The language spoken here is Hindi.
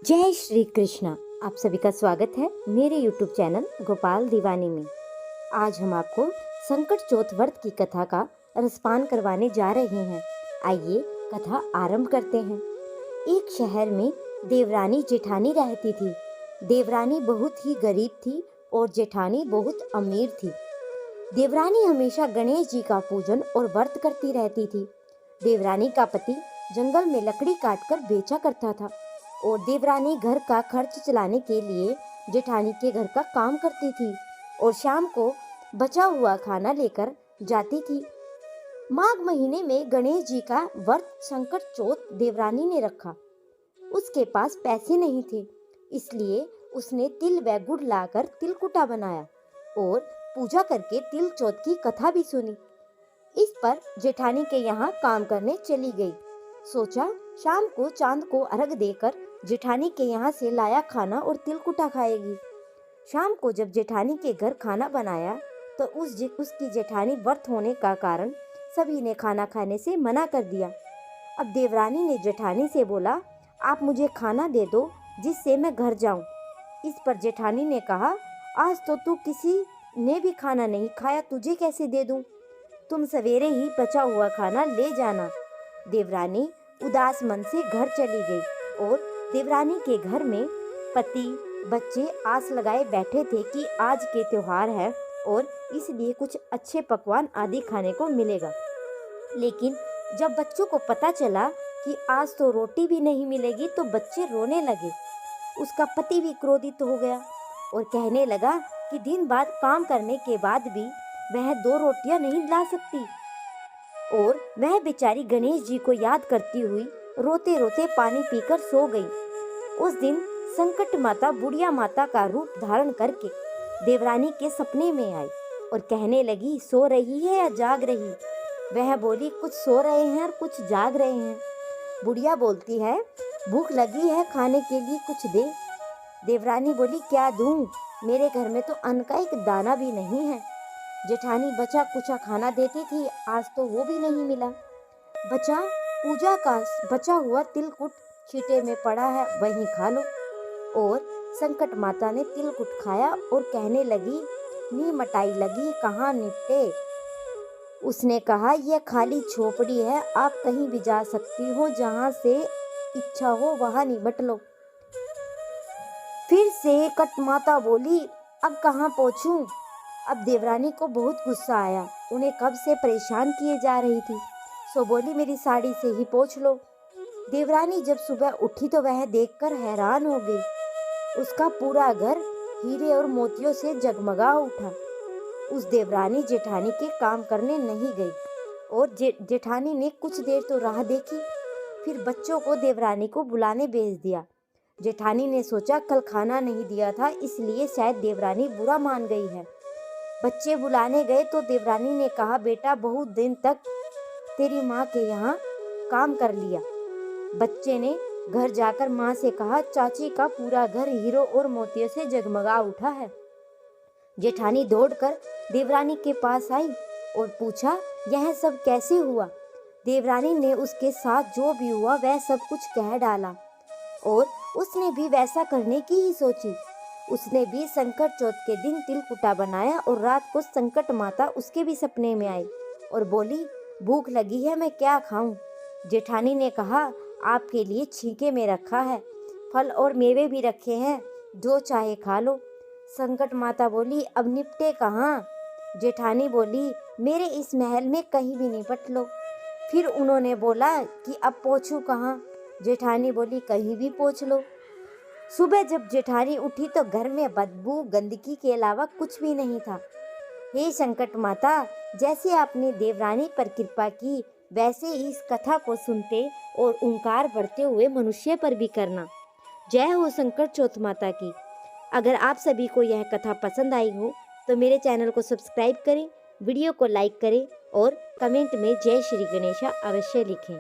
जय श्री कृष्णा। आप सभी का स्वागत है मेरे YouTube चैनल गोपाल दीवानी में। आज हम आपको संकट चौथ व्रत की कथा का रसपान करवाने जा रहे हैं। आइए कथा आरंभ करते हैं। एक शहर में देवरानी जेठानी रहती थी। देवरानी बहुत ही गरीब थी और जेठानी बहुत अमीर थी। देवरानी हमेशा गणेश जी का पूजन और व्रत करती रहती थी। देवरानी का पति जंगल में लकड़ी काटकर बेचा करता था और देवरानी घर का खर्च चलाने के लिए जेठानी के घर का काम करती थी और शाम को बचा हुआ खाना लेकर जाती थी। माघ महीने में गणेश जी का व्रत संकट चौथ देवरानी ने रखा। उसके पास पैसे नहीं थे, इसलिए उसने तिल व गुड़ लाकर तिलकुटा बनाया और पूजा करके तिल चौथ की कथा भी सुनी। इस पर जेठानी के यहाँ काम करने चली गई। सोचा शाम को चांद को अर्घ देकर जेठानी के यहाँ से लाया खाना और तिलकुटा खाएगी। शाम को जब जेठानी के घर खाना बनाया तो उसकी जेठानी व्रत होने का कारण सभी ने खाना खाने से मना कर दिया। अब देवरानी ने जेठानी से बोला, आप मुझे खाना दे दो जिससे मैं घर जाऊं। इस पर जेठानी ने कहा, आज तो तू किसी ने भी खाना नहीं खाया, तुझे कैसे दे दूं? तुम सवेरे ही बचा हुआ खाना ले जाना। देवरानी उदास मन से घर चली गई और देवरानी के घर में पति बच्चे आस लगाए बैठे थे कि आज के त्योहार है और इसलिए कुछ अच्छे पकवान आदि खाने को मिलेगा। लेकिन जब बच्चों को पता चला कि आज तो रोटी भी नहीं मिलेगी तो बच्चे रोने लगे। उसका पति भी क्रोधित हो गया और कहने लगा कि दिन रात काम करने के बाद भी वह 2 रोटियां नहीं ला सकती और वह बेचारी गणेश जी को याद करती हुई रोते रोते पानी पीकर सो गई। उस दिन संकट माता बुढ़िया माता का रूप धारण करके देवरानी के सपने में आई और कहने लगी, सो रही है या जाग रही? वह बोली, कुछ सो रहे हैं और कुछ जाग रहे हैं। बुढ़िया बोलती है, भूख लगी है, खाने के लिए कुछ दे। देवरानी बोली, क्या दूं? मेरे घर में तो अन्न का एक दाना भी नहीं है। जेठानी बचा कुचा खाना देती थी, आज तो वो भी नहीं मिला। पूजा का बचा हुआ तिलकुट छींटे में पड़ा है, वहीं खा लो। और संकट माता ने तिलकुट खाया और कहने लगी, नी मटाई लगी कहाँ निपटे। उसने कहा, यह खाली झोपड़ी है, आप कहीं भी जा सकती हो, जहाँ से इच्छा हो वहाँ निपट लो। फिर से कट माता बोली, अब कहाँ पहुँचूं? अब देवरानी को बहुत गुस्सा आया। उन्हें कब से परेशान किए जा रही थी, सो बोली, मेरी साड़ी से ही पोंछ लो। देवरानी जब सुबह उठी तो वह देखकर हैरान हो गई। उसका पूरा घर हीरे और मोतियों से जगमगा उठा। उस देवरानी जेठानी के काम करने नहीं गई और जेठानी ने कुछ देर तो राह देखी, फिर बच्चों को देवरानी को बुलाने भेज दिया। जेठानी ने सोचा कल खाना नहीं दिया था, इसलिए शायद देवरानी बुरा मान गई है। बच्चे बुलाने गए तो देवरानी ने कहा, बेटा बहुत दिन तक तेरी माँ के यहाँ काम कर लिया। बच्चे ने घर जाकर माँ से कहा, चाची का पूरा घर हीरो और मोतियों से जगमगा उठा है। जेठानी दौड़कर देवरानी के पास आई और पूछा, यह सब कैसे हुआ? देवरानी ने उसके साथ जो भी हुआ वह सब कुछ कह डाला और उसने भी वैसा करने की ही सोची। उसने भी संकट चौथ के दिन तिलकुटा बनाया और रात को संकट माता उसके भी सपने में आई और बोली, भूख लगी है, मैं क्या खाऊं? जेठानी ने कहा, आपके लिए छींके में रखा है, फल और मेवे भी रखे हैं, जो चाहे खा लो। संकट माता बोली, अब निपटे कहाँ? जेठानी बोली, मेरे इस महल में कहीं भी निपट लो। फिर उन्होंने बोला कि अब पहुँचूं कहाँ? जेठानी बोली, कहीं भी पहुँच लो। सुबह जब जेठानी उठी तो घर में बदबू गंदगी के अलावा कुछ भी नहीं था। हे संकट माता, जैसे आपने देवरानी पर कृपा की वैसे ही इस कथा को सुनते और ओंकार भरते हुए मनुष्य पर भी करना। जय हो संकट चौथ माता की। अगर आप सभी को यह कथा पसंद आई हो तो मेरे चैनल को सब्सक्राइब करें, वीडियो को लाइक करें और कमेंट में जय श्री गणेशा अवश्य लिखें।